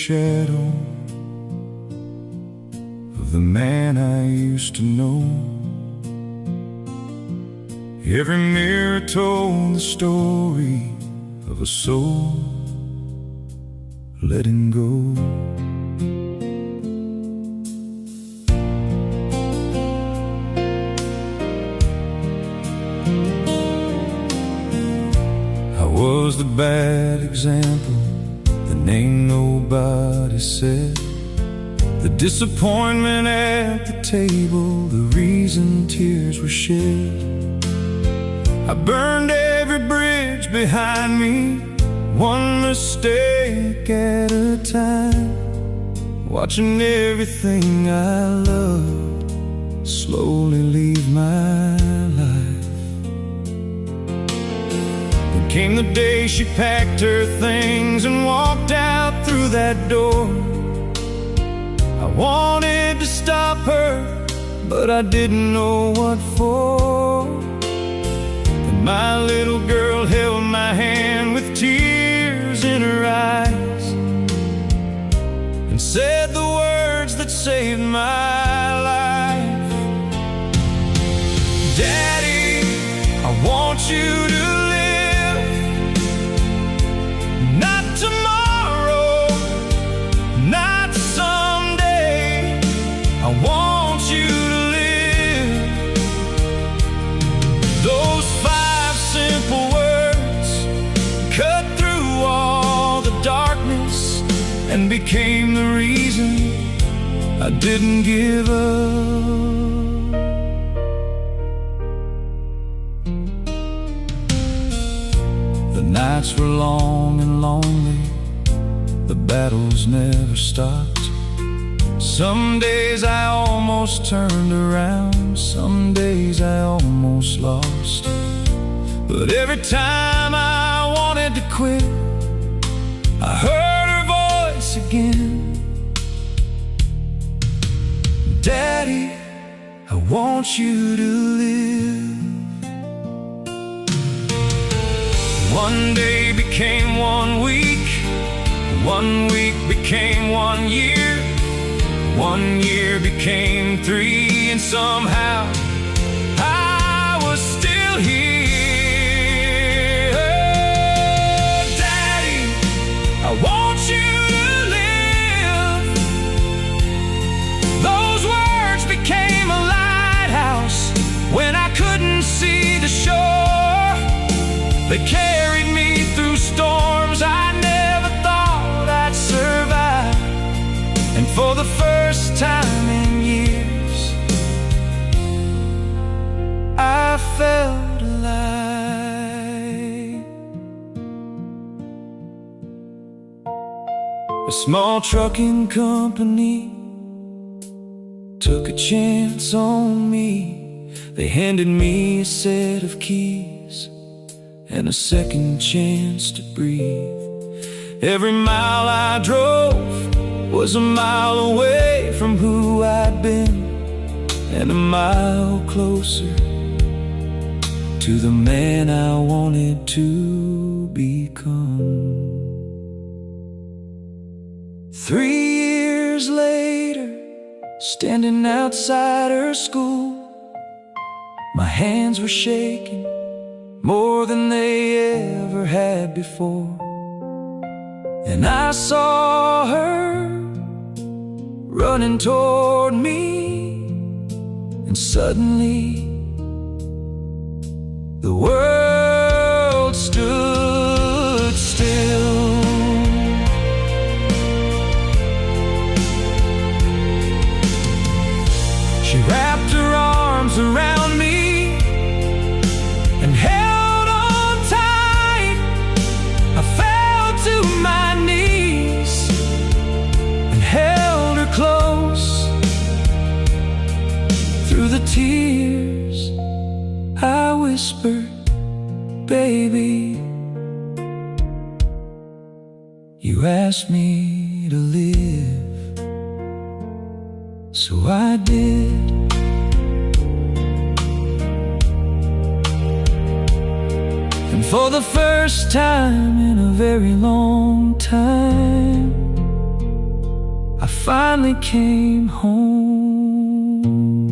shadow of the man I used to know. Every mirror told the story of a soul letting go. I was the bad example, the name nobody said, the disappointment at the table, the reason tears were shed. I burned every bridge behind me, one mistake at a time, watching everything I loved slowly leave my life. Then came the day she packed her things and walked out through that door. I wanted to stop her, but I didn't know what for. Then my little girl held my hand with tears in her eyes and said the words that saved my life. Daddy, I want you to live, not tomorrow, not someday. I want you to live. Those 5 simple words cut through all the darkness and became the reason I didn't give up. The nights were long and lonely, the battles never stopped. Some days I almost turned around, some days I almost lost. But every time I wanted to quit, I heard her voice again. Daddy, I want you to live. One day became 1 week, 1 week became 1 year, 1 year became 3, and somehow I was still here. Daddy, I want you to live. Those words became a lighthouse when I couldn't see the shore. They carried me through storms I never thought I'd survive, and for the first time in years, I felt alive. A small trucking company took a chance on me. They handed me a set of keys and a second chance to breathe. Every mile I drove was a mile away from who I'd been, and a mile closer to the man I wanted to become. 3 years later, standing outside her school, my hands were shaking more than they ever had before. And I saw her running toward me, and suddenly the world stood still. She wrapped her arms around me and held on tight. I fell to my knees and held her close. Through the tears I whispered, baby, you asked me to live, so I did. And for the first time in a very long time, finally came home.